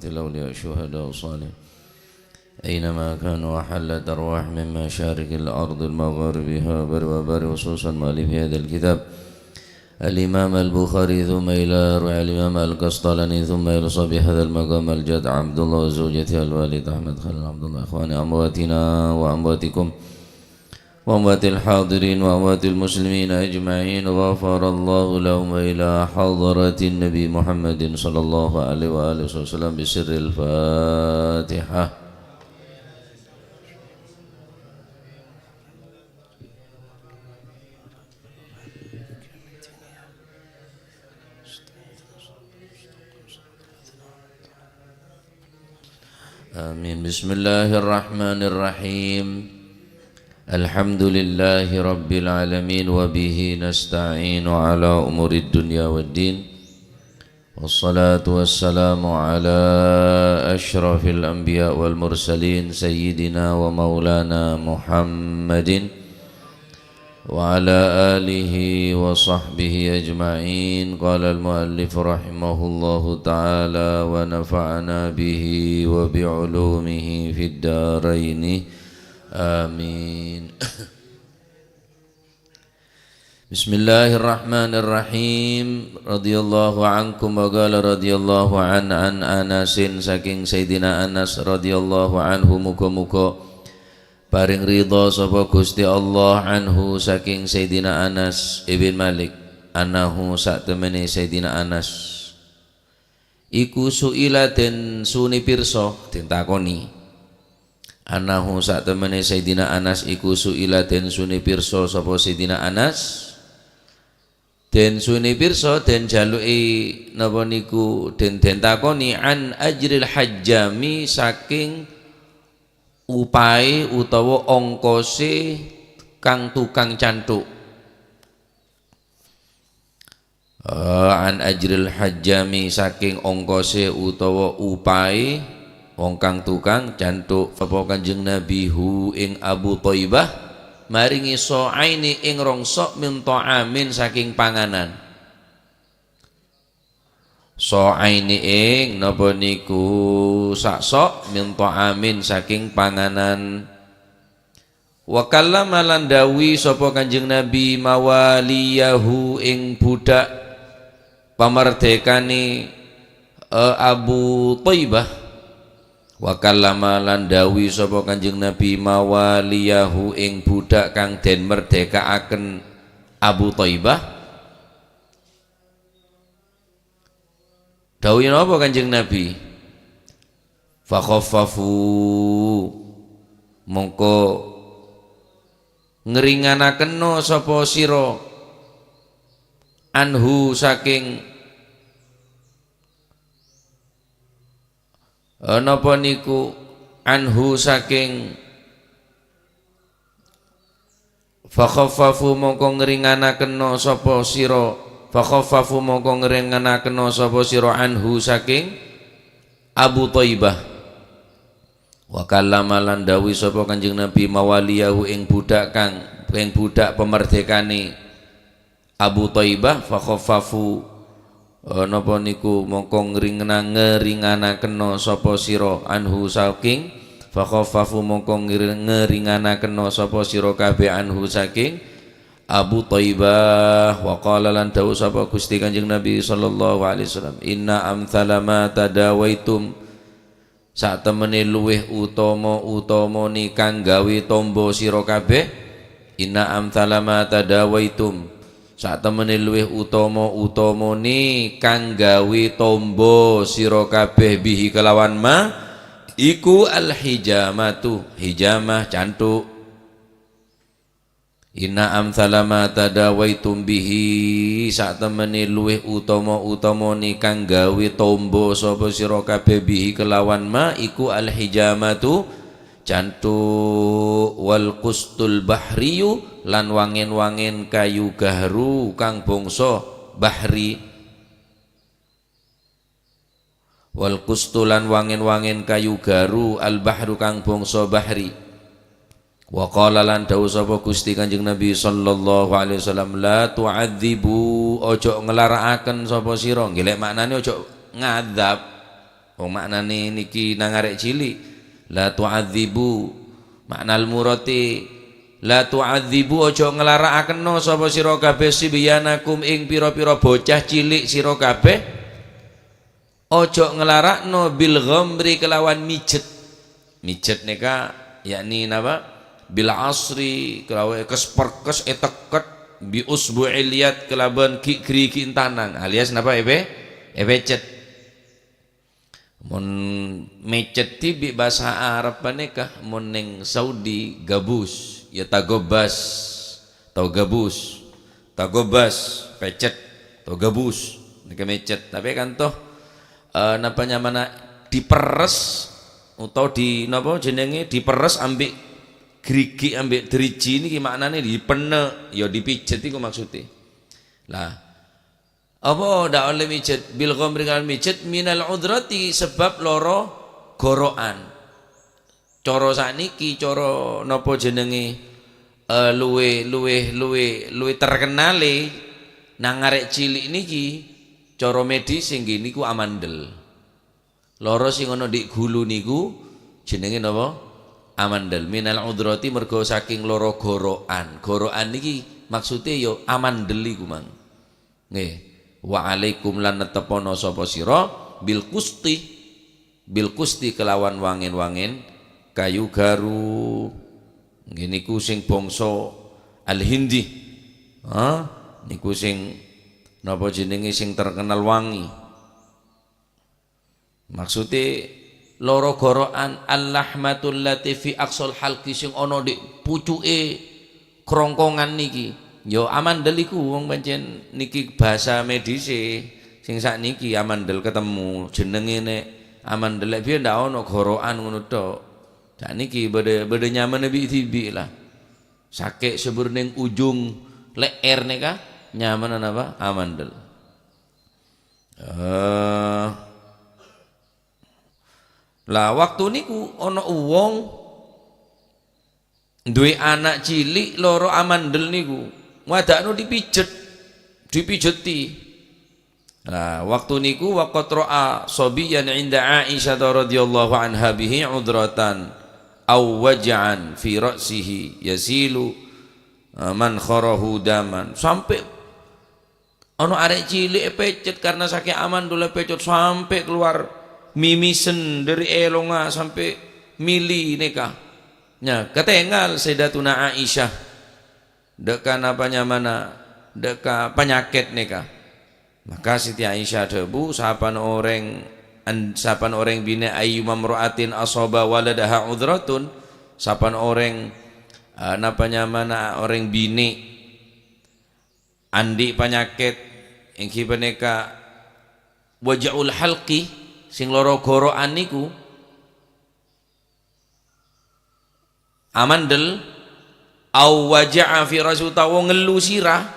الأولياء الشهداء الصالحين أينما كانوا وحلت أرواح من مشارق الأرض المغاربها بر وبر خصوصا مؤلف هذا الكتاب الإمام البخاري ثم إلى روح الإمام القسطلاني ثم إلى صاحب هذا المقام الجد عبد الله وزوجته الوالد أحمد خليل عبد الله إخواني أمواتنا وأمواتكم وأموات الحاضرين وأموات المسلمين أجمعين غفر الله لهم إلى حضرة النبي محمد صلى الله عليه وآله وسلم بسر الفاتحة. آمين. بسم الله الرحمن الرحيم. الحمد لله رب العالمين وبه نستعين على أمور الدنيا والدين والصلاة والسلام على أشرف الأنبياء والمرسلين سيدنا ومولانا محمد وعلى آله وصحبه أجمعين. قال المؤلف رحمه الله تعالى ونفعنا به وبعلومه في الدارين آمين. بسم الله الرحمن الرحيم. رضي الله عنكم وقال رضي الله عن أنس saking Sayyidina Anas radhiyallahu anhu muga-muga paring ridha sapa Gusti Allah anhu saking Sayyidina Anas ibn Malik anahu sak temene Sayyidina Anas iku suila den suni pirsa den takoni anahu sak temene Sayyidina Anas iku suila den suni pirsa sapa Sayyidina Anas den suni pirsa den jaluki napa niku den takoni an ajril hajjami saking upahe utawa ongkose kang tukang cantuk an ajril hajjami saking ongkose utawa upahe wong kang tukang cantuk apa Kanjeng Nabi hu ing Abu Thaibah maringi so'aini ing rongsok min ta'amin saking panganan. So'aini ing napa niku sak sok min ta'amin saking panganan. Wa kallama lan dawi sapa Kanjeng Nabi mawaliyahu ing budak pamardekane Abu Thaibah. Wa kallama lan dawi sapa Kanjeng Nabi mawaliyahu ing budak kang den merdekaaken Abu Thaibah. Dawuh napa Kanjeng Nabi? Fa khaffafu mongko ngringanaken sapa sira anhu saking napa niku anhu saking fa khaffafu mongko ngringanaken sapa sira fa khaffafu mongko ngringanaken sapa sira anhu saking Abu Thaibah. Wa kallama lan dawi sapa Kanjeng Nabi mawaliyahu ing budak pemerdekane Abu Thaibah fa khaffafu napa niku mongko ngringanaken sapa sira anhu saking fa khaffafu mongko ngringanaken sapa sira kabeh anhu saking Abu Thaibah. Wa qala lan dawuh sapa Gusti Kanjeng Nabi sallallahu alaihi wasallam inna amthala ma tadawaitum sak temene luweh utama ni kang gawe tombo sira kabeh inna amthala ma tadawaitum sak temene luweh utama ni kang gawe tombo sira kabeh bihi kelawan ma iku al hijamatu hijamah cantuk. Inna amthala ma tadawaitum bihi sak temene luweh utama ni kang gawe tombo sapa sira kabeh bihi kelawan ma iku al hijamatu cantuk wal qustul bahriyu lan wangen-wangen kayu gahru kang bangsa bahri wal qustulan wangen-wangen kayu garu al bahru kang bangsa bahri. Wa qala lan dawuh sapa Gusti Kanjeng Nabi sallallahu alaihi wasallam la tu'adzibu ojo ngelarakaken sapa sira nggih lek maknane ojo ngadab maknane niki nang arek cilik la tu'adzibu maknal murati la tu'adzibu aja nglarakaken sapa sira kabeh sibyanakum ing pira-pira bocah cilik sira kabeh aja nglarakno bil ghamri kelawan mijet nika yakni napa bil asri kelawan kesperkes eteket bi usbu'il yad kelaban gigi tanang alias napa epecet mun mecet bi bahasa Arab panikah mun ning Saudi gabus ya tagobas pecet atau gabus nika mecet tapi kan toh napanya mana diperes atau di napa jenenge diperes ambek grigi ambek driji niki maknane dipene ya dipijet iku maksude lah apa ndak oleh mijet bil ghamri kal mijet minal udrati sebab loro gorokan cara sakniki cara napa jenenge luwe terkenale nang arek cilik niki cara medis sing niku amandel loro sing ana di gulu niku jenenge napa amandel minal udrati mergo saking loro gorokan niki maksude ya amandel iku mang nggih wa alaikum lan netepono sapa sira bil kusti kelawan wangen-wangen kayu garu nggih niku sing bangsa al-hindi niku sing napa jenenge sing terkenal wangi maksude loro gorokan al-lahmatul latifi aqsal halqi sing ana di pucuke krongkongan niki ya amandel iku wong pancen niki bahasa medis sing sakniki amandel ketemu jenenge nek amandel lek biyen ndak ana gorokan ngono tok sakniki bede nyaman tibi lah sakek sebur ning ujung leher nika nyaman apa amandel lah waktu niku ana wong duwe anak cilik loro amandel niku wadakno dipijeti nah waktu niku waqat ra'a sabiyan inda Aisyah radhiyallahu anha bihi udratan aw waj'an fi ra'sihi yasilu man kharahu daman sampai ana arek cilik pecet karena sakit amandel pecet sampai keluar mimisen dari elonga sampai mili nikah nya ketengal Sayyidatuna Aisyah dekan apanya mana deka penyakit nikah maka Siti Aisyah debu sapan orang bina ayyuma mra'atin asaba waladaha udratun sapan orang napanya mana orang bini andi penyakit ingki peneka wajaul halqi sing loro gorokan niku amandel au waja'a fi rasuta wa ngelu sirah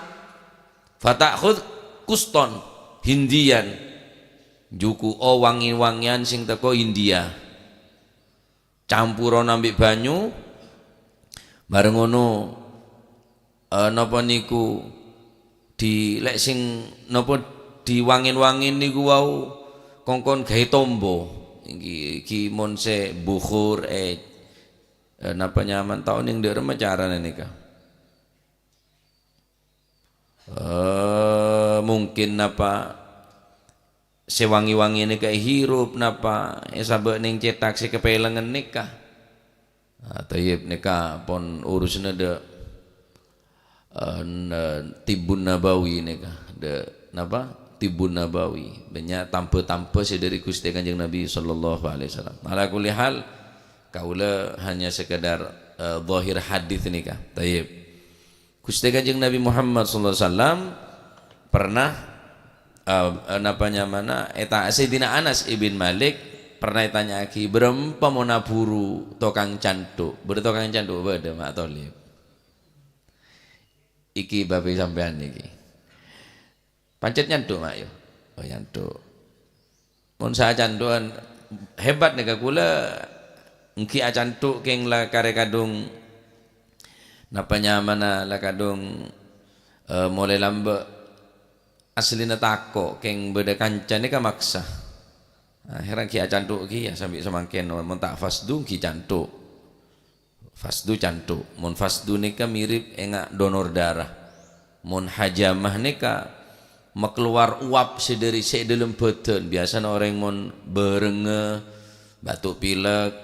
fatakhud kuston hindian juku wangi-wangian sing teko India campuran ambek banyu bareng ngono napa niku di lek sing napa diwangin-wangin niku wau kongkon gawe tombo iki monse bukhur napa nyaman tahun yang dia carane nikah mungkin napa sewangi-wangi nikah hirup napa sabek ning cetak si kepelengan nikah tayyib nikah pon urusna de tibun nabawi nikah de napa tibun nabawi banyak tampe-tampe dari Gusti Kanjeng Nabi sallallahu alaihi wasallam ala kulli hal kaula hanya sekedar zahir hadis nikah tayyib Gusti Kanjeng Nabi Muhammad sallallahu alaihi wasallam pernah napanya mana eta Sayyidina Anas ibn Malik pernah ditanya lagi berapa mau naburu tokang cantuk bertokang cantuk bade mak tolib iki babe sampean niki pancet nyantuk mak yo oh nyantuk mun sa cantuan hebat nek kula engki acantuk keng la kare kadung napanya mana la kadung mulai lambe aslina tako keng beda kancane ka maksa Akhirnya ki cantuk ki ya sampai semakin mun tak fasdu ki cantuk. Fasdu cantuk. Mun fasdu nika mirip engak donor darah. Mun hajamah nika mekeluar uap sederi dalam badan. Biasanya orang mun berenge batuk pilek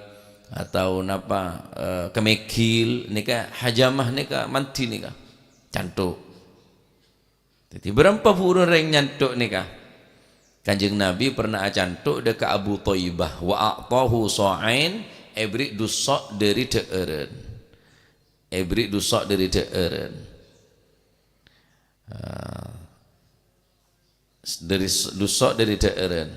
atau napa kemegil nika hajamah nika mandi nika cantuk. Jadi berapa purun reng nyantuk nika. Kanjeng Nabi pernah cantuk dekat Abu Thaibah wa a'tahu sa'ain ebrik dusok dari deeren. Ebrik dusok dari deeren. Dari dusok dari deeren.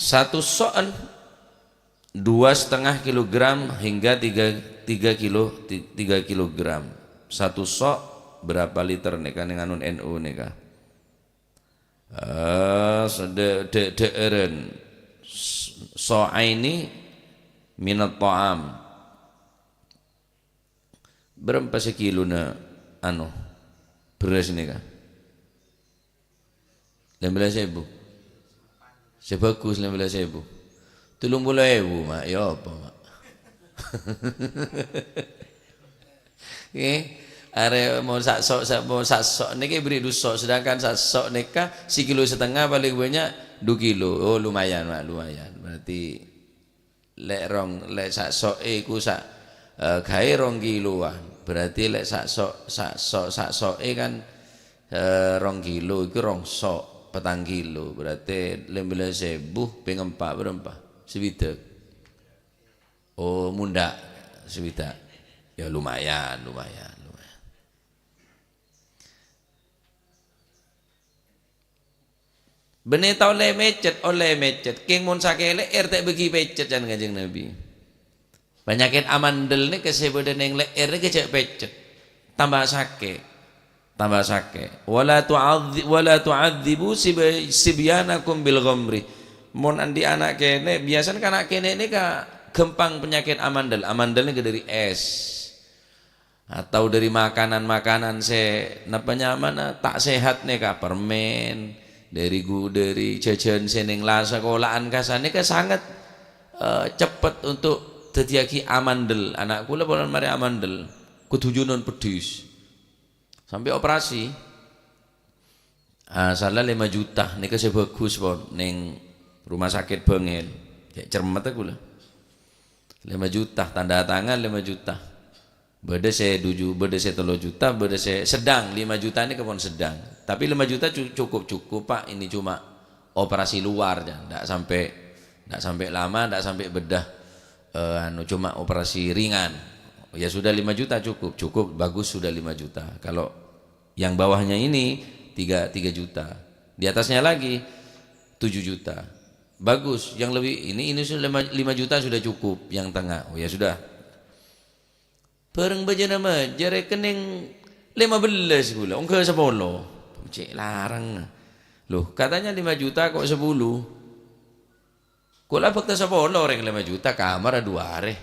Satu so'an 2,5 kilogram hingga 3 kilogram. Satu sok berapa liter nih kan dengan NU nih kan? Deeren so'aini minat ta'am. Berapa sekilo na beras nih kan? 15.000. Sebagus 15.000. 30.000 mak, ya apa mak? Are mau sak sok niki beri 2 sok, sedangkan sak sok nika 1,5 kilo paling banyak 2 kilo. Oh lumayan mak, lumayan. Berarti lek sak sok iku sak gawe 2 kiloan. Berarti lek sak sok kan 2 kilo iku 2 sok. 4 kilo berarti 15.000 ping 4 berapa? Sewidak. Oh mundak sewidak. Ya lumayan. Benih tau oleh mecet. King mun sakele tak bagi pecet kan Kanjeng Nabi. Penyakit amandel ni kesebut yang leher ni kecek pecet. Tambah sakit. Wala tu'adzibu sibyanakum bil ghamri. Mun andi anak kene biasanya anak kene ini ka gempang penyakit amandel. Amandel ini dari es atau dari makanan napa nyaman tak sehat nih ka permen dari jajan seneng la sekolahan kasane ka sangat cepat untuk terjadi amandel. Anak kula pun mari amandel kutujunan pedis. Sampai operasi salah 5 juta nika sebagus pon ning rumah sakit Bengen kayak cermet aku lah 5 juta tanda tangan 5 juta beda saya 3 juta beda saya sedang 5 juta ini kepon sedang tapi 5 juta cukup pak ini cuma operasi luar ya enggak sampai lama enggak sampai bedah cuma operasi ringan ya sudah 5 juta cukup bagus sudah 5 juta kalau yang bawahnya ini 3 juta di atasnya lagi 7 juta bagus yang lebih ini sudah 5 juta sudah cukup yang tengah oh ya sudah bareng bejana mah rekening 15 gula ongke 10 cek larang loh katanya 5 juta kok 10 kula bakta 10 reng 5 juta kamar 2 are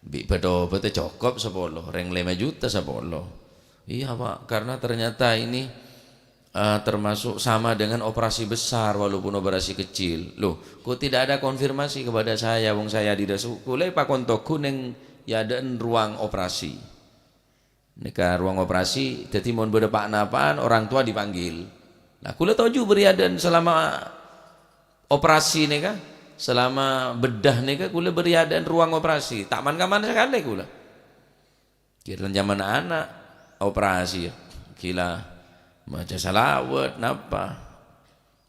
bi bedo cukup 10 reng 5 juta 10 iya pak, karena ternyata ini termasuk sama dengan operasi besar walaupun operasi kecil. Loh, kok tidak ada konfirmasi kepada saya, wong saya di dasu. Kulai pak kontoku neng ya ada ruang operasi. Nika ruang operasi, jadi mau berdepak napaan orang tua dipanggil. Nah, kula tahu juga beriadan selama operasi nika, selama bedah nika kula beriadan ruang operasi. Tak man-kaman sekali kula. Kira zaman anak operasi ya gila baca salawat napa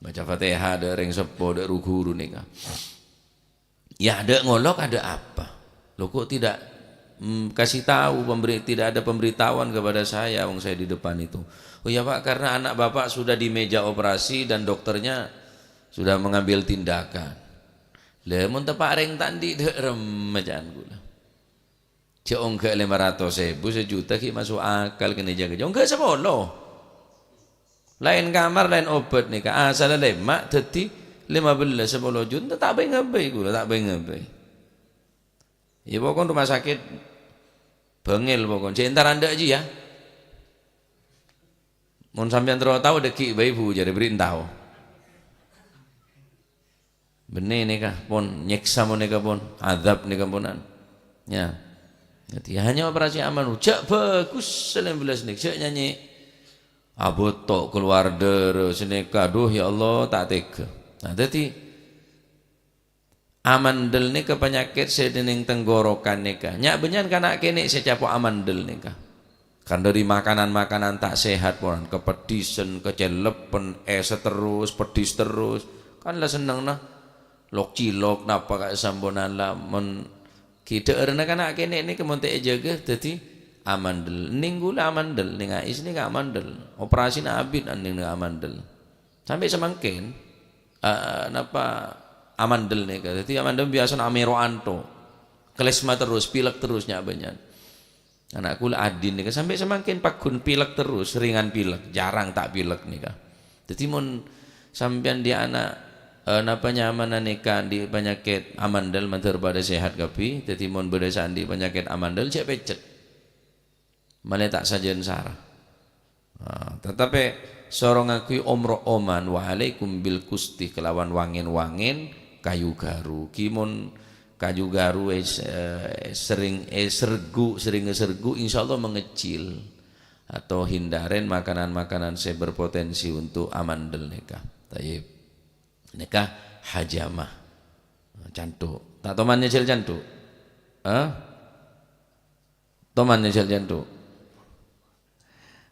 baca Fatihah ada ring sepo ada guru nika ya ada ngolok ada apa lo kok tidak kasih tahu tidak ada pemberitahuan kepada saya wong saya di depan itu oh ya pak karena anak bapak sudah di meja operasi dan dokternya sudah mengambil tindakan lemon tepak ring tandi derem macam gula Jauh enggak 500.000 1 juta ki masuk akal kena jaga. Jauh enggak 10. Lain kamar lain obat nih ka. Asal lemak dadi 15 10 juta tak bae ngabai kula tak bae ngabai. Ya pokok rumah sakit bengil pokok. Cek entar anda aja ya. Mun sampean terus tahu deki bae ibu jadi berintau. Benih nih kah pun nyeksa mun nih pun azab nih punan. Ya. Jadi hanya operasi aman ujak bagus 19 nih cek nyanyi. Abotok keluar deres nih aduh ya Allah tak tega. Nah jadi amandel nih ke penyakit sedening tenggorokan nih kah. Nyak benyan kana kene secapo amandel nih kah. Kan dari makanan-makanan tak sehat pun kepedisan, kecelepen, terus, pedis terus. Kan lah seneng nah. Lok cilok napa kayak sambonan lah men kita erna kana kene ini kemonte jaga dadi amandel. Ning gula amandel ning ais ning amandel. Operasi na abid ning amandel. Sampai semangkin napa amandel nih kan. Jadi amandel biasa amero anto. Klesma terus, pilek terus nyabanyan. Anak kula adin nih kan sampai semakin pakun pilek terus, ringan pilek, jarang tak pilek nih kan. Jadi mun sampean di anak napa nyaman nikah di penyakit amandel mantar pada sehat kapi. Jadi mun berdasaan di penyakit amandel cek pecet. Malah tak sajen sarah. Tetapi sorong aku omro oman wa alaikum bil kusti kelawan wangin-wangin kayu garu kimun kayu garu sering sergu insyaallah mengecil atau hindaren makanan-makanan saya berpotensi untuk amandel nikah. Tayyib nikah hajamah cantuk tak toman nyecil cantuk toman nyecil cantuk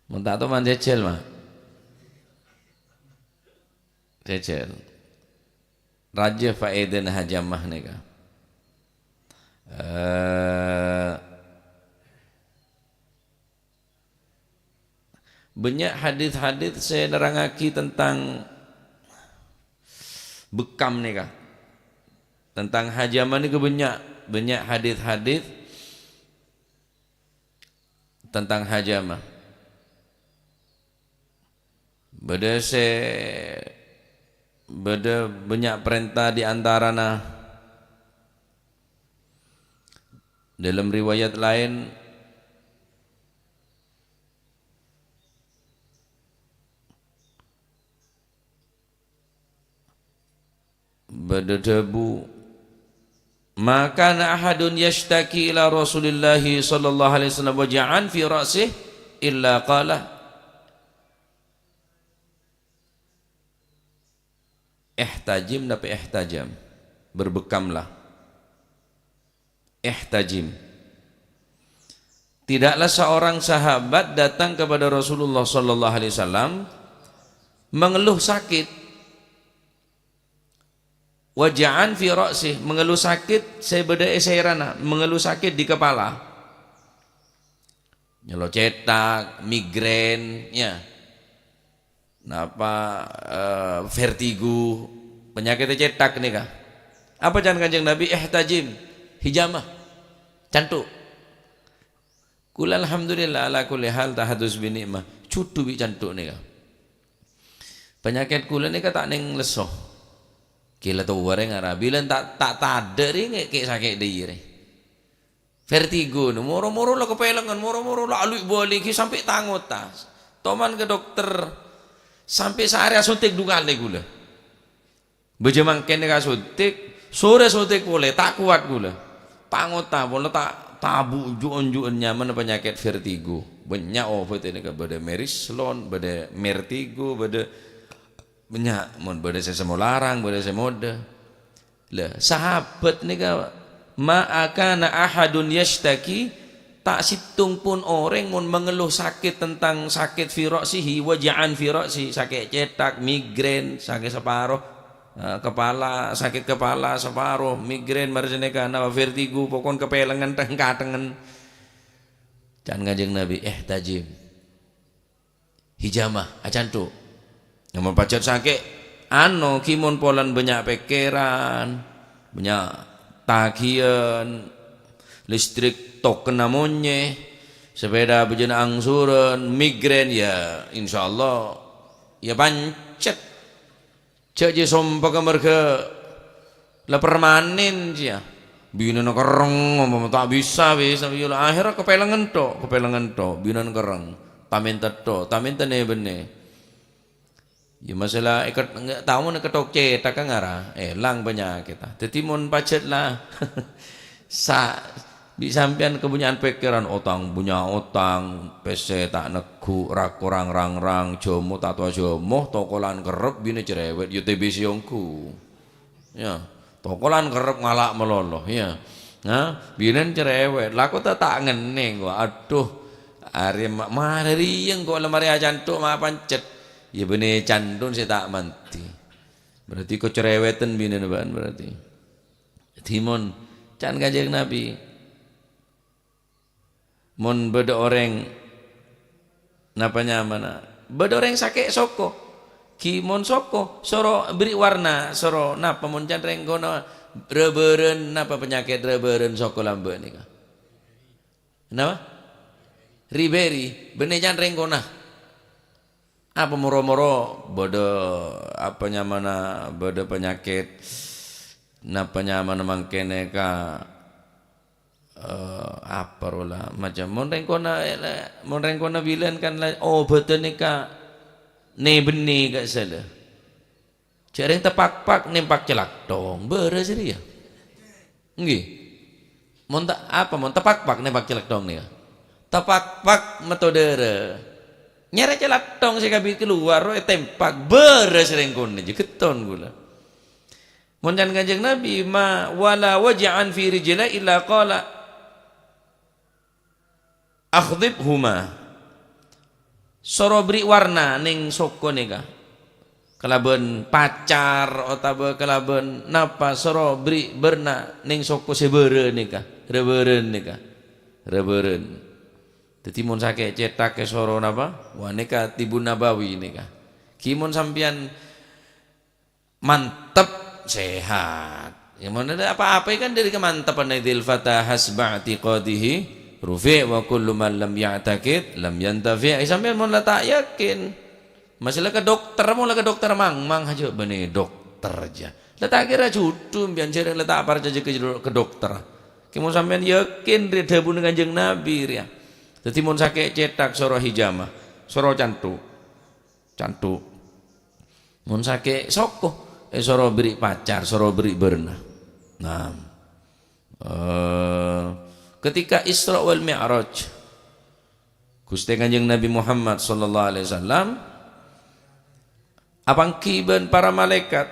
mun tak toman nyecil mah cecel raja faedan hajamah nikah banyak hadis-hadis saya nerangaki tentang bekam nikah tentang hajamah ni banyak hadis-hadis tentang hajamah beda banyak perintah di antarana dalam riwayat lain beda debu maka ahadun yashtaki ila Rasulillah sallallahu alaihi wasallam waja'an fi ra'sih illa qala ihtajim dapat ihtajam berbekamlah ihtajim tidaklah seorang sahabat datang kepada Rasulullah sallallahu alaihi wasallam mengeluh sakit waja'an fi ra'sih mengeluh sakit saya beda esairana mengeluh sakit di kepala nyelo cetak migrain ya napa vertigo penyakit cetak nih kah apa jangan kanjeng Nabi ihtajim hijamah cantuk kula alhamdulillah ala kulli hal tahadus bi nikmah cutu bi cantuk nih kah penyakit kula nih tak ning lesoh kila tu wareng arabilan tak ada ring kayak sakit deui vertigo moro-moro lah kepelengan moro-moro lah alui boleh sampai tangut tas toman ke dokter sampai sehari suntik dua kali gula bejemang kene ka suntik sore suntik boleh tak kuat gula tangut tak boleh tak tabu unjuan nyaman penyakit vertigo banyak obat ini ka beda merislon beda vertigo beda banyak mun beda sesemo larang beda semoda lah sahabat ni ka ma'akana ahadun yashtaki tak situng pun orang mun mengeluh sakit tentang sakit firasihi waja'an firasi sakit cetak migrain sakit separuh kepala sakit kepala separuh migrain marjeneka na vertigo pokon kepelengan tengkatengen can ngajeng Nabi tajim hijamah acantu yang pacat sakit kimun polan banyak pikiran banyak tagihan listrik token namonnya sepeda bejana angsuran migrain ya insyaallah ya pancet cek je sompa kamar ke la permanen dia binan kereng ngomong tak bisa akhirnya kepelengan to binan kereng taminta ne bene ya masalah ikat enggak tahu nak ketok cetak kan ngara lang banyak kita tetimun pacet lah sa di sampean kepunyaan pikiran punya otang pese tak negu rakorang rang jomo tak tua jomo tokolan kerep bini cerewet UTB siongku ya tokolan kerep ngalak meloloh ya nah bini cerewet laku tak ngeneng gua aduh hari mari yang gua lemari cantuk ma pancet ya bini candun saya tak manti berarti kau cerewetan bini neban berarti timon can Kanjeng Nabi mon beda orang napanya mana beda orang sakit soko kimon soko soro beri warna soro napa mon can renggono reberen napa penyakit reberen soko lambe nika napa riberi bene can renggona apa moro-moro beda apanya mana beda penyakit napanya mana mangkene ka apa rola macam mon rengkona bilan kan betul ni ka ne beni ka salah cereng tepak-pak nempak celak dong beres dia nggih mon tak apa mon tepak-pak nempak celak dong ni tepak-pak metodere nyere celak dong saya kabit keluar tempak beres rengkona je keton gula mon jan Kanjeng Nabi ma wala waj'an fi rijla illa qala akhdib huma soro beri warna ning soko nika kalaben pacar otabe kalaben napa soro beri berna ning soko sebere nika reberen dadi mun sake cetak ke soro napa wa nika Tibun Nabawi nika kimun sampean mantep sehat ya mun ada apa-apa kan dari kemantapan idil fatah hasba'ti qadihi rufi wa kullu man lam ya'taqid lam yantafi sampean mun la tak yakin masalah ke dokter mun la ke dokter mang aja bene dokter aja la tak kira cutu mbian jere la tak parja ke dokter ki mun sampean yakin ridhabun Kanjeng Nabi ya dadi mun sake cetak soro hijamah soro cantu mun sake soko soro beri pacar soro beri berna nah ketika Isra wal Mi'raj Gusti Kanjeng Nabi Muhammad sallallahu alaihi wasallam apang kiban para malaikat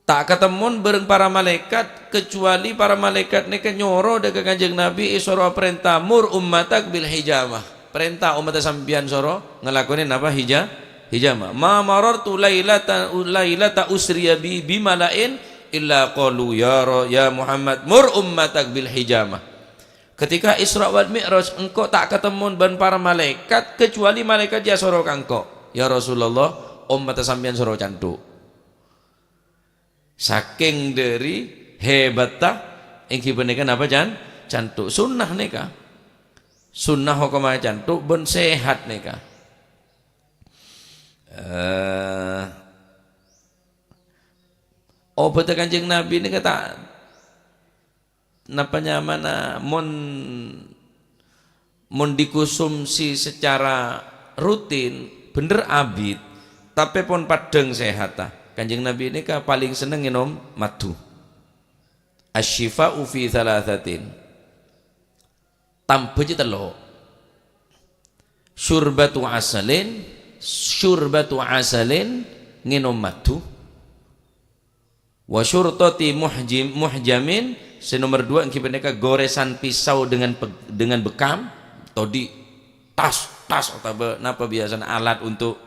tak ketemun bareng para malaikat kecuali para malaikat nika nyoro dekat Kanjeng Nabi Isra perintah mur ummatak bil hijamah perintah umat sampeyan soro ngelakonin apa hijamah ma marartu lailata usriya bi bimalain illa qalu ya Muhammad mur ummatak bil hijamah ketika Isra wal Mi'raj engkau tak ketemu ban para malaikat kecuali malaikat dia soro kangko ya Rasulullah umat sampeyan soro cantu saking dari hebatah ingki benekan apa cantu sunnah nika sunnah hukumah cantu ben sehat nika obat Kanjeng Nabi ini kata napanya mana mon dikonsumsi secara rutin bener abid tapi pun padeng sehat Kanjeng Nabi ini kan paling seneng minum madu asyifa'u fi thalathatin tanpa telo syurbatu asalin nginum madu wa syurtati muhjamin nomor 2 engki beneka goresan pisau dengan bekam atau di tas atau napa biasanya alat untuk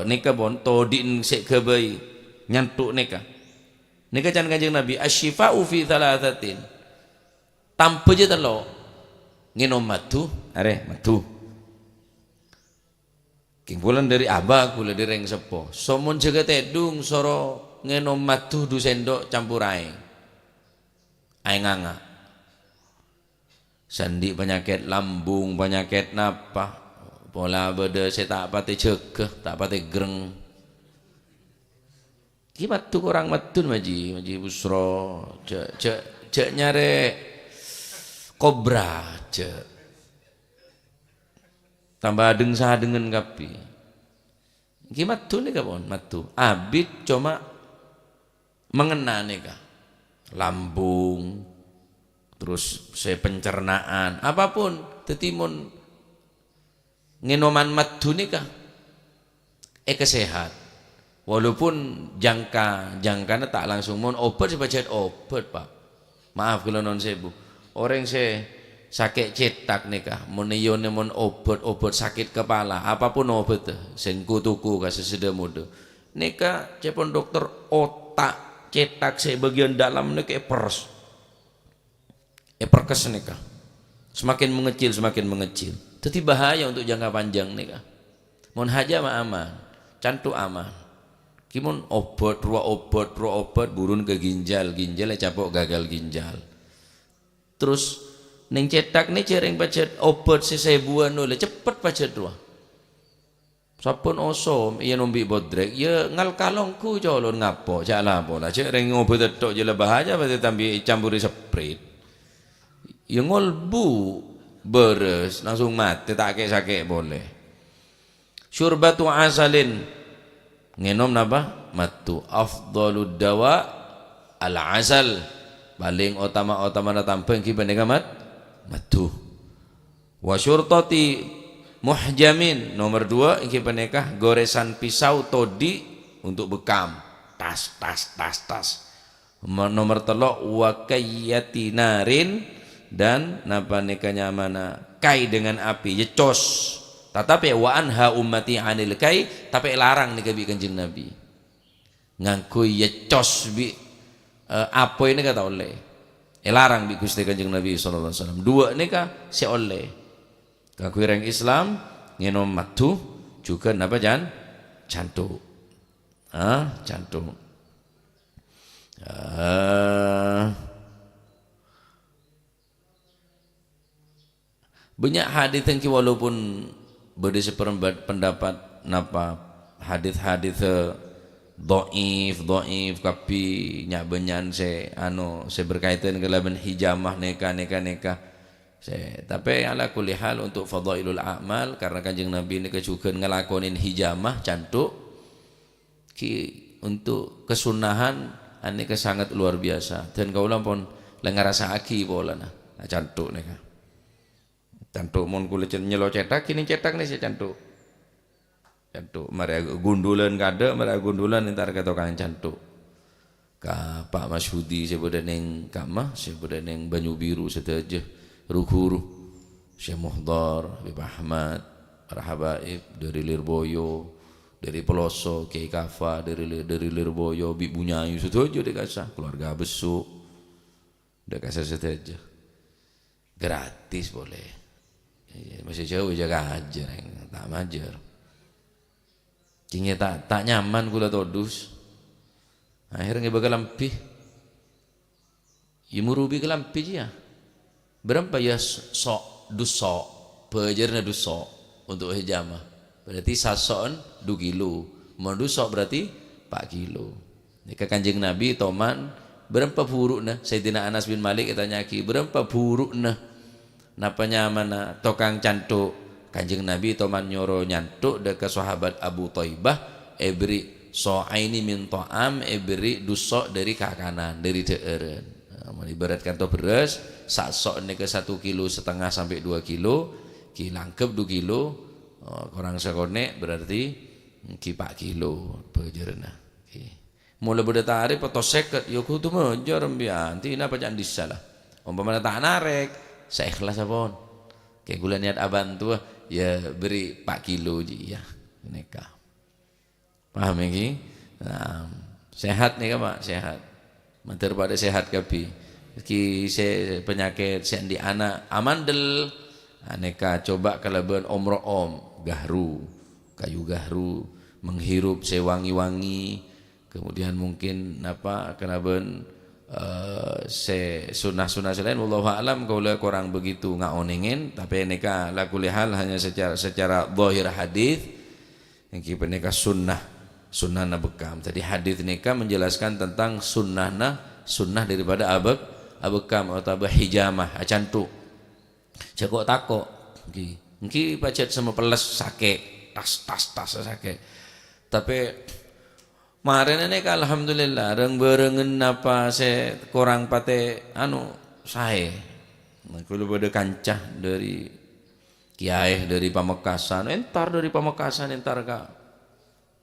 nika bon to di sek kebai nyantuk nika can Kanjeng Nabi asyifa'u fi thalathatin tanpa je telo nginum madu madu kimpulan dari abah kula direng sepo somon jaga tedung soro ngenom madu 2 sendok campur air nganga sandi penyakit lambung penyakit napa pola beda saya tak pati cegah tak pati gereng ki matu kurang matun maji busro cek nyare kobra cek tambah adeng sadengen kapi ki matu nih kapon matu abid cuma mengena nih kah lambung terus saya pencernaan apapun tetimun ngenoman madu nih kah kesehat walaupun jangkanya tak langsung mohon obat sebagai obat pak maaf kalau non sebu orang saya sakit cetak nih kah meniyone mon obat sakit kepala apapun obat sengku tuku kasih sedih muda nih kah cepon dokter otak cetak saya bagian dalam nih kayak perkes nih kah semakin mengecil jadi bahaya untuk jangka panjang nih kah mon haja mah aman cantu aman kimon obat burun ke ginjal capok gagal ginjal terus neng cetak nih cereng pacet obat sesebuan nule cepet pacet dua sapun osom iya nombi bodrek ya ngal kalongku colon ngapo jala pola cereng obat tok jela bahaya pasti tambi campuri sprayt ya ngolbu beres langsung mati tak sakit boleh syurbatu asalin ngenom napa matu afdalud dawa al asal paling utama na tampeng ki bandega matu wa syurtati muhjamin nomor 2 iki penekah goresan pisau todi untuk bekam tas nomor 3 wa kayyati narin dan napa nekanya mana kai dengan api yecos tetapi wa anha ummati anil kai tapi larang nih kabi kanjeng Nabi ngangkui yecos bi apa ini kata oleh larang bi Gusti kanjeng Nabi sallallahu alaihi wasallam 2 nih kah si oleh ngangkui orang Islam ngenom matu juga napa cantuk cantuk banyak hadis yang walaupun beda pendapat napa hadis dhaif tapi nya benyan se berkaitan kelaban hijamah neka tapi ala kulli hal untuk fadailul a'mal karena kanjeng Nabi ini kecukupan ngelakonin hijamah cantuk untuk kesunahan ini sangat luar biasa dan kaulah pun lengarasa aki bola nah cantuk neka cantuk mon kulit nyelo cetak kini cetak nih si cantuk mari gundulan kada mari gundulan entar kata kang cantuk ka Pak Masyudi sebuda neng kamah sebuda neng Banyu Biru sedaja ruhuru Syekh Muhdar Habib Ahmad para habaib dari Lirboyo dari Peloso Kiai Kafa dari Lirboyo Bibu Nyayu sedaja dikasah keluarga besuk dikasah sedaja gratis boleh masih jauh jaga ajar tak majar kini tak nyaman kula todus akhirnya bakal lampi murubi ke lampi ya berapa ya sok dusok pejarnya dusok untuk hijamah berarti sason 2 kilo mau dusok berarti 4 kilo ini kanjeng Nabi toman berapa buruk nah Sayyidina Anas bin Malik tanya ki berapa buruk nah napanya mana tokang cantuk kanjeng Nabi toman nyoro nyantuk deka sahabat Abu Thaibah ebri so'aini min ta'am ebri dusok dari kakanan dari deeren ibaratkan to beras sak sok ini ke 1,5 kilo sampai 2 kilo ki langkep 2 kilo kurang sekone berarti ki 4 kilo bejerna mulai beda tarif atau seket ya kudu menjar mbianti napa jangan disalah umpamanya tak narek saya ikhlas apapun kayak gula niat aban tua ya beri 4 kilo ya nikah paham ini nah, sehat nih Pak sehat mantar pada sehat kapi ki penyakit sendi anak amandel aneka coba kalaban om gahru kayu gahru menghirup sewangi-wangi kemudian mungkin apa kalaban se sunnah-sunnah selain wallahu alam kaula kurang begitu ngaoningin, tapi neka la kulli hal hanya secara zahir hadis yang kita neka sunnahna bekam. Tadi hadis neka menjelaskan tentang sunnah daripada abekam atau hijamah acantu. Jago takok niki pacet sama peles sake tas sake. Tapi kemarin ini alhamdulillah berengen apa se kurang pate sae. Kulo pada kancah dari kiai dari Pamekasan, entar dari Pamekasan entar ka.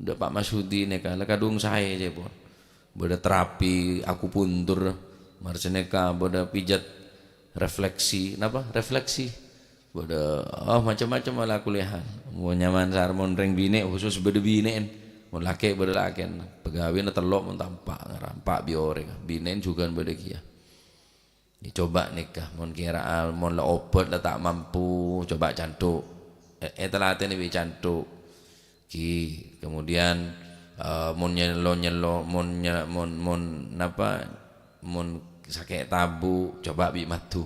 Udah Pak Masyudi neka kadung sae je pun. Beda terapi akupuntur, marseneka beda pijat refleksi, napa? Refleksi. Beda macam-macam lah kuliahan. Mau nyaman sar mon reng bine khusus beda bineen. Mun laki beda laken pegawai na telok mun tampak ngarampak biore binen juga beda kia dicoba nikah mun kira mun la obat la tak mampu coba cantuk telaten ni cantuk ki kemudian mun nyelo mun napa mun sakit tabu coba bi matu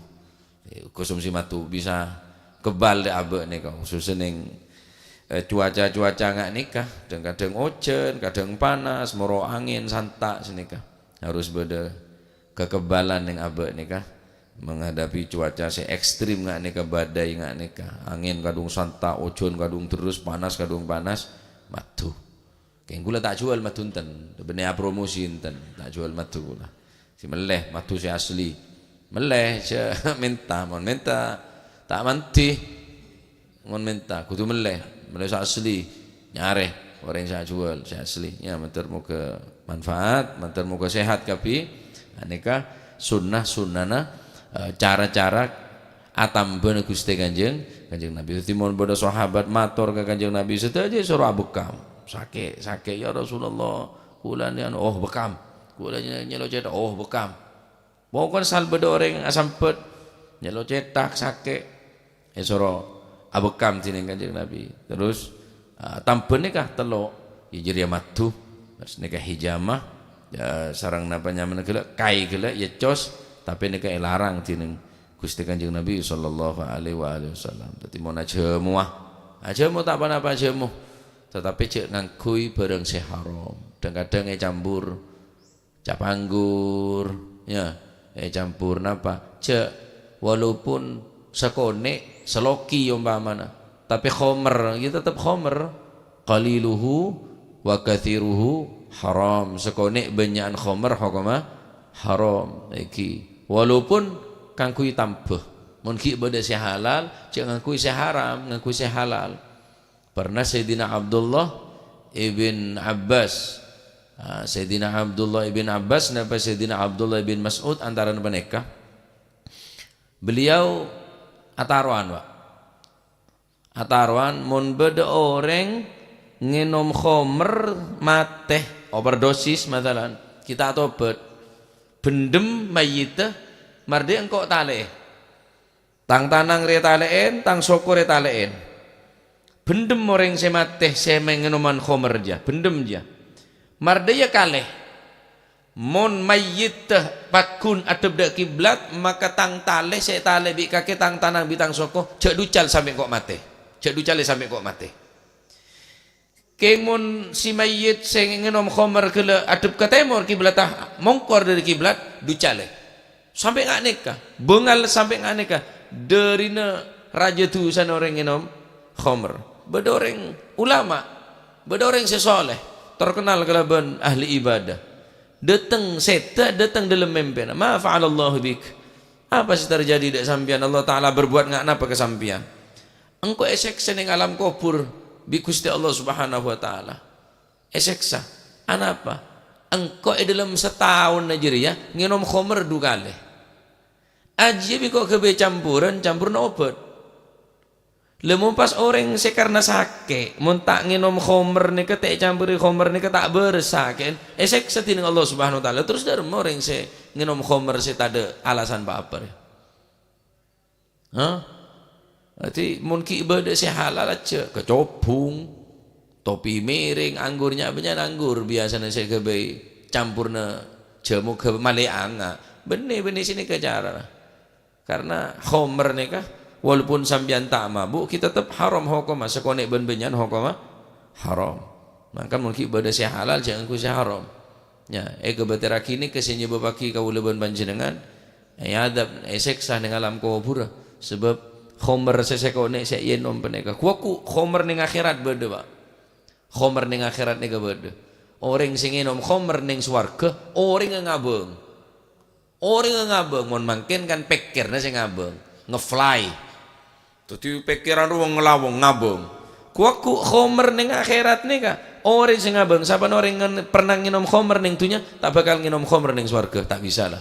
konsumsi matu bisa kebal de abe nikah khusus ning cuaca nggak nikah, kadang hujan, kadang panas, moro angin santak senikah. Harus beda kekebalan yang abek nikah menghadapi cuaca se ekstrim nggak nikah, badai nggak nikah, angin kadung santak, hujan kadung terus, panas kadung panas, matu. Kayak gula tak jual matu enten, bener promosi enten, tak jual matu gula. Si meleh matu si asli, meleh je minta, mon minta tak manti, mon minta kudu meleh asli nyare orang yang saya jual saya asli ya mantar muka manfaat mantar muka sehat tapi aneka sunnah-sunnana cara-cara atambeun Gusti Kanjeng Nabi timon bodo sahabat matur ke Kanjeng Nabi sedaja suruh bekam sake ya Rasulullah kula ni bekam kula nyelo cetak bekam pokon sal bodo orang asampet nyelo cetak sake suruh abekam tining Kanjeng Nabi terus tampen nikah telok ya jadi matu terus nikah hijamah ya sarang napa nyaman gela kai gela ya cos tapi nikah larang tining Gusti Kanjeng Nabi sallallahu alaihi wasallam dadi mun ajemu tak apa-apa ajemu tetapi cek ngangkui barang se haram kadang-kadang campur cap anggur ya campur napa cek walaupun sekone seloki umpamana tapi khomer kita tetap khomer qaliluhu wa kathiruhu haram sekone banyakan khomer hukama haram iki walaupun kangkui tambah mun ki beda si halal cek ngangkui si haram ngangkui si halal pernah Sayyidina Abdullah ibn Abbas Sayyidina Abdullah ibn Abbas napa Sayyidina Abdullah ibn Mas'ud antara mereka beliau Atarwan mun beda orang nginom khomer mateh overdosis matalan kita tobat bendem mayitah marde engkau tale tang tanang re taleen tang soko re taleen bendem orang se mateh se menginoman khomer ja bendem ja marde ya kaleh mon mayyitah pakun adep dak kiblat maka tang tale se tale bi kake tang tanang bitang soko cek ducal sampai kok mate cek ducale sampai kok mate kemon si mayyit sing ngenom khomer kele adep ke timur kiblatah mongkor dari kiblat ducale sampai ngak nikah bengal sampai ngak nikah derina raja tu sana orang ngenom khomer beda orang ulama beda orang sesoleh terkenal kelaban ahli ibadah datang seta datang dalam mimpi ma fa'alallahu bik apa sih terjadi dak sampian Allah taala berbuat ngak napa kesampian engkau eseksa ning alam kubur bi Gusti Allah Subhanahu wa taala eseksa anapa engkau dalam setahun aja ya nginom khomer dua kali aja bi kok kebe campuran obat lemu pas orang sekarna sake mun tak nginom khomer nih ketek campuri khomer nih tak bersaken esek setin Allah Subhanahu wa taala terus dari orang se nginom khomer se tade alasan apa ya berarti mun ki ibadah se halal aja kecobung topi miring anggurnya banyak anggur biasanya se kebe campurna jamu ke maleanga benih sini ke cara karena khomer nikah walaupun sambian tak mabuk kita tetap haram hukum sekonek ben-benyan hukum haram maka mungkin ibadah si halal jangan ku si haram ya kebatera kini kesenya babaki kaula ben panjenengan adab seksa ning alam kubur sebab khomer sesekone sek yen nom peneka kuaku khomer ning akhirat bede Pak khomer ning akhirat nika bede orang sing nginom khomer ning swarga orang ngabeng mon mangken kan pikirna sing ngabeng ngefly dadi pikiran wong ngelawong ngabeng kuaku khomer ning akhirat nika orang sing ngabeng saben orang pernah nginom khomer ning dunya tak bakal nginom khomer ning swarga tak bisa lah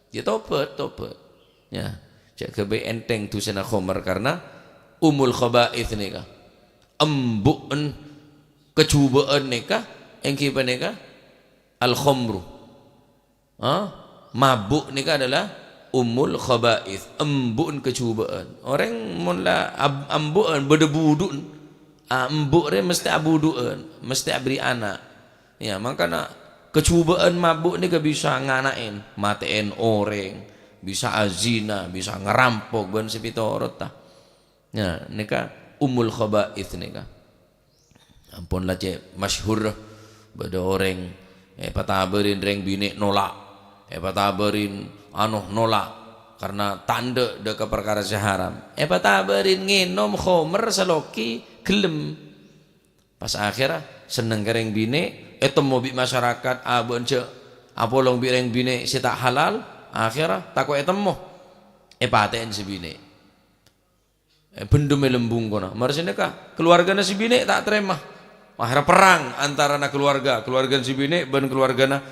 ya tobat ya cek kebe enteng tu sena khomer karena umul khaba'ith nikah embuen kecubaan nikah engki nikah al khamru mabuk nikah adalah umul khaba'ith embuen kecubaan orang mula ambuan bedebudun embuk re mesti abuduan mesti abri anak ya makanya kecubaan mabuk nikah bisa nganain matiin orang bisa azina, bisa ngerampok ban sepitorot tah. Ya, nika umul khaba'ith nika. Ampun lah cek masyhur bada orang pataberin reng bini nolak. Pataberin nolak karena tanda deka perkara haram. Pataberin nginom khomer saloki gelem. Pas akhirnya seneng kereng bini temu bi masyarakat abon cek apolong bi reng bini si tak halal akhirnya takut etemu paten si bini bendum lembung kono marsine ka keluargana si bini tak terima akhirnya perang antara keluarga si bini ben keluargana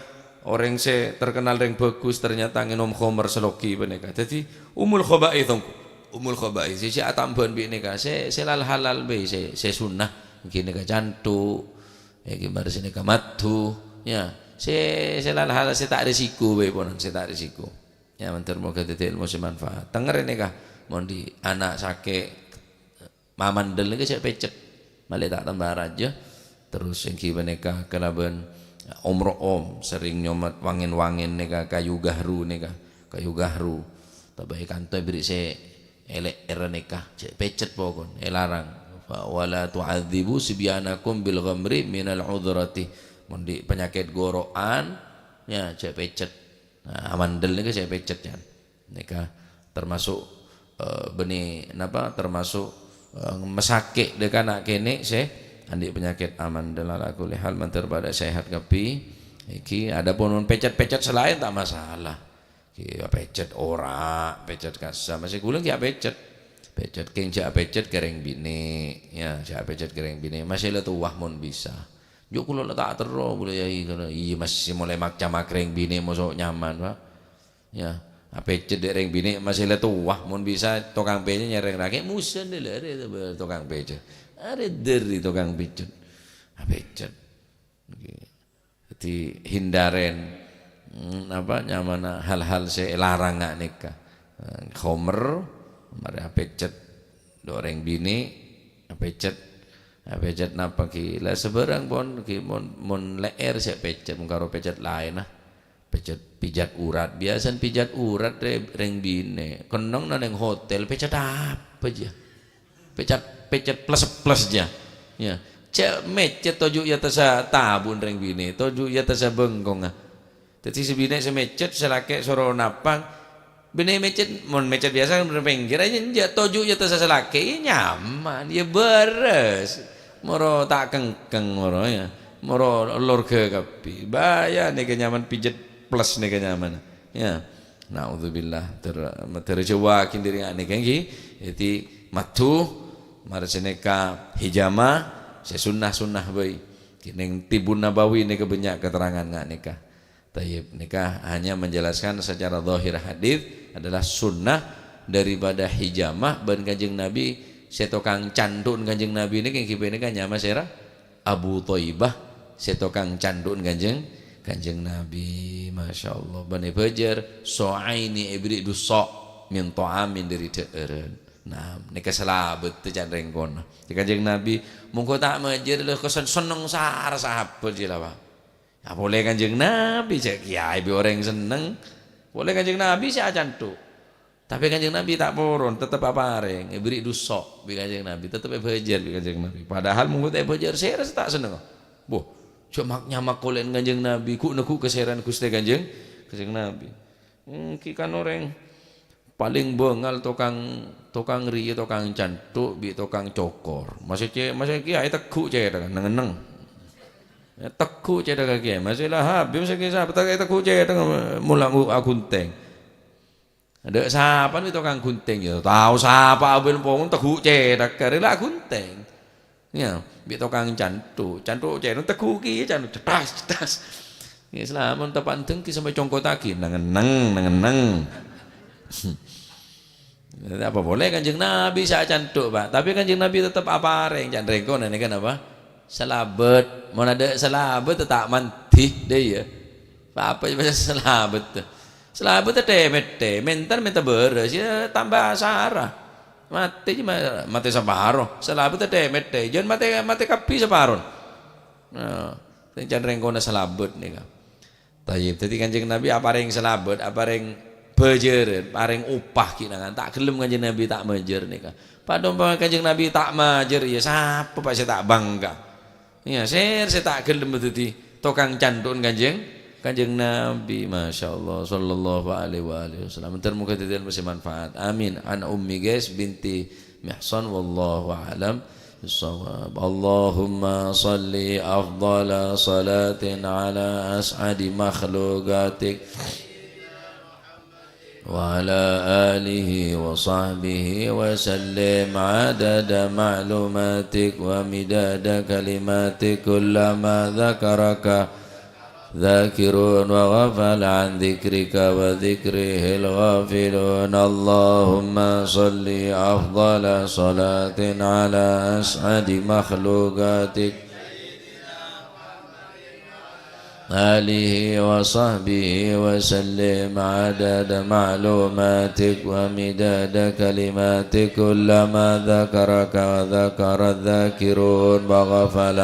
orang se terkenal yang bagus ternyata nginom khomer seloki beneka jadi umul khaba'ith si atamban bini ka se halal be se sunnah gini ka jantu gimana sini ka matu ya selal hal saya tak risiko be ponan saya tak risiko ya mentor moga dadi ilmu semanfaat tenger ini kah mon di anak sakit mamandel ni saya pecet malah tak tambah aja terus yang kibaneka kelaban om sering nyomat wangin kayu gahru tapi kanto beri saya elek nikah saya pecet pokon larang wala tu'adzibu sibyanakum bil ghamri minal udrati mondi penyakit gorokan ya cek pecet amandel nika cek pecet ya nika termasuk benih napa termasuk mesake dek anak kene se andi penyakit amandel ala kulli hal mantar pada sehat kapi iki ada pun pecet selain tak masalah ki pecet ora pecet kasa masih kuling ya pecet king jak pecet kereng bini ya jak pecet kereng bini masih le tuah mun bisa yo kula tak terus kula yai iya masih mulai mak reng bini mosok nyaman Pak ya pecet dek reng bini masih le tuah mun bisa tukang pecet nyereng rake musen lho tukang pecet ada dari tukang pecet jadi hindaren nyaman hal-hal saya larang nggak nikah khomer mari pecet doreng bini pecet napa ki lah seberang pon ki mon leer saya pecet mungkaro pecet lain pecet pijat urat biasa pijat urat reng bini kenong nang hotel pecet apa aja pecet plus aja ya cek mecet toju ya tasa tabun reng bini toju ya tasa bengkong jadi si bini semecet selake soro napang bini mecet mon mecet biasa kan pinggir aja njak toju ya tasa selake nyaman ya beres moro tak kengkeng moro ya moro lor ke kapi baya nih kenyaman pijet plus nih kenyaman ya naudzubillah terjawa kindiri ane kengi jadi matu marseneka hijama sesunnah bayi kining tibun nabawi ini kebanyak keterangan nggak nikah tayyib nikah hanya menjelaskan secara zahir hadis adalah sunnah daripada hijamah ban Kanjeng Nabi setokang candun Kanjeng Nabi ini yang kibene kan nyama sera Abu Thaibah setokang candun Kanjeng Nabi masyaallah bani bajar so'aini ibri duso min ta'amin dari teureun nah nikah selabet teh can rengkon Kanjeng Nabi mongko tak majer leuh kesen seneng sahar sahabat jila Pak Ya boleh Kanjeng Nabi, cek kiai bi orang seneng. Boleh Kanjeng Nabi sih cantuk. Tapi Kanjeng Nabi tak poron, tetap apa areng, beri dusok bi Kanjeng Nabi, tetap bejer bi Kanjeng Nabi. Padahal mungkin bejer saya tak seneng. Boh, cuma nyamak kolen Kanjeng Nabi, ku neku keseran Gusti Kanjeng Nabi. Ki kan orang paling bengal tukang ri tukang cantuk bi tukang cokor. Maksudnya kiai teku cek kan neng. Ya, teku cek dah kiai. Masalah habis saya kisah betul teku cek mulang gunting. Ada siapa nih tukang gunting ya? Tahu siapa abin pong teku cek dah kerela gunting. Ya, bi tukang cantuk cek teku ki cantuk cetas. Ya selama tepan tengki sampai congkotaki neng. Apa boleh Kanjeng Nabi saya cantuk Pak, tapi Kanjeng Nabi tetap apa reng jangan rengkon ini kan apa selabet, mau ada selabet tak mantih deh ya apa aja selabet teh mentar minta beres ya tambah sarah mati separuh selabet teh jangan mati kapi separuh nah jangan rengkon selabet nih kan. Tayyib, jadi Kanjeng Nabi apa ring selabet, apa ring bejer, paring upah kinangan tak gelem Kanjeng Nabi tak mejer nih kan. Padahal Kanjeng Nabi tak mejer ya siapa pak saya tak bangga. Ya saya tak gelem betul tukang cantun Kanjeng Nabi, masya Allah, sallallahu alaihi wasallam. Termuka tidak bermanfaat. Amin. An ummi guys binti Mihsan wallahu alam. الصواب اللهم صل أفضل صلاة على أسعد مخلوقاتك وعلى آله وصحبه وسلم عدد معلوماتك ومداد كلماتك كلما ذكرك ذاكرون وغفل عن ذكرك وذكره الغافلون اللهم صل أفضل صلاة على أسعد مخلوقاتك آله وصحبه وسلم عدد معلوماتك ومداد كلماتك كلما ذكرك وذكر الذاكرون وغفل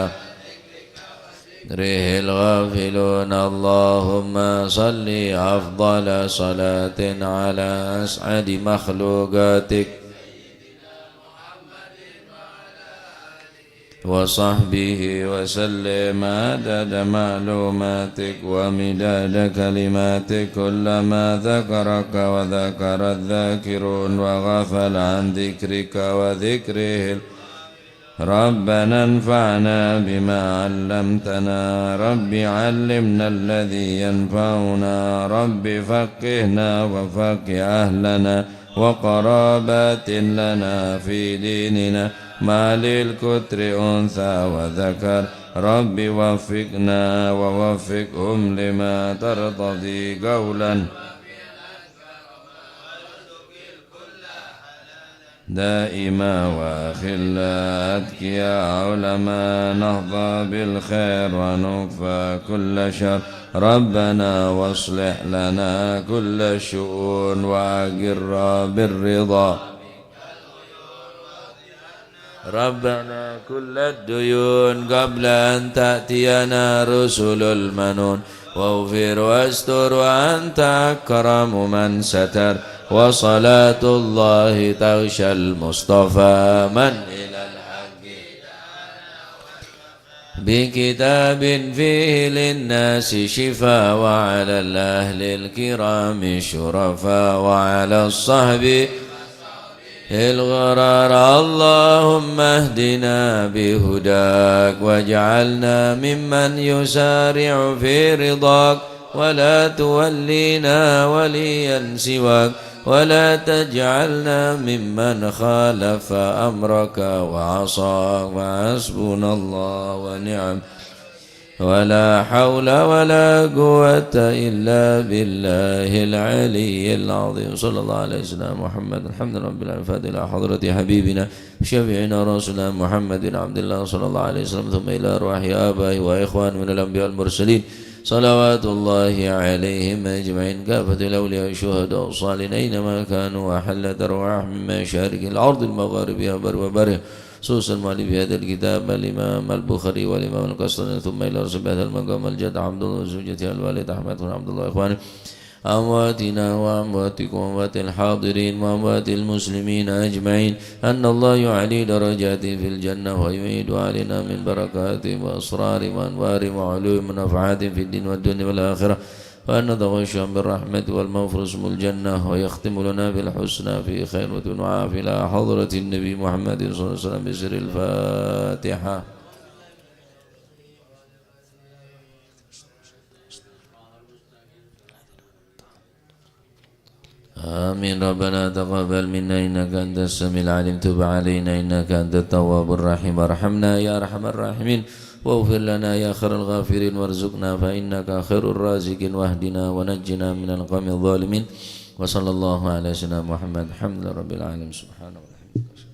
ذكره الغافلون اللهم صل أفضل صلاة على أسعد مخلوقاتك وصحبه وسلم عدد معلوماتك ومداد كلماتك كلما ذكرك وذكر الذاكرون وغفل عن ذكرك وذكره ربنا انفعنا بما علمتنا رب علمنا الذي ينفعنا رب فقهنا وفقه أهلنا وقرابات لنا في ديننا ما للكتر أنثى وذكر رب وفقنا ووفقهم لما ترتضي قولا دائما وخلا أتقيا علماء نهضى بالخير ونكفى كل شر ربنا واصلح لنا كل الشؤون وأقر بالرضا ربنا كل الديون قبل أن تأتينا رسل المنون واغفر واستر وأنت أكرم من ستر وصلاة الله تغشى المصطفى من إلى الحق بكتاب فيه للناس شفاء وعلى الأهل الكرام شرفاء وعلى الصحب الغرار اللهم اهدنا بهداك واجعلنا ممن يسارع في رضاك ولا تولينا وليا سواك ولا تجعلنا ممن خالف أمرك وعصاك وحسبنا الله ونعم ولا حول ولا قوة إلا بالله العلي العظيم صلى الله عليه وسلم محمد الحمد لله رب العالمين الفاتحة إلى حضرة حبيبنا شفيعنا رسولنا محمد بن عبد الله صلى الله عليه وسلم ثم إلى أرواح آبائه وإخوان من الأنبياء المرسلين صلوات الله عليهم أجمعين كافة الأولياء الشهداء الصالحين أينما كانوا وحلت أرواح من مشارق الأرض المغاربها بر وبره خصوصا مؤلف هذا الكتاب الإمام البخاري والإمام القسطلاني ثم إلى رسول هذا المقام الجد عبد الله وزوجته الوالد أحمد بن عبد الله إخواني أمواتنا وأمواتكم وأموات الحاضرين وأموات المسلمين أجمعين أن الله يعلي درجاته في الجنة ويعيد علينا من بركاته وأسرار وأنوار وعلوم ونفعات في الدين والدنيا والآخرة وأن نتغشهم بالرحمة والمغفرة اسم الجنة ويختم لنا بالحسنى في خير وعافية إلى حضرة النبي محمد صلى الله عليه وسلم بسر الفاتحة. آمين. ربنا تقبل منا إنك أنت السميع العليم تب علينا إنك أنت التواب الرحيم ارحمنا يا أرحم الراحمين واغفر لنا يا خير الغافرين وارزقنا فإنك خير الرازقين واهدنا ونجنا من القوم الظالمين وصلى الله على سيدنا محمد الحمد لله رب العالمين سبحان الله.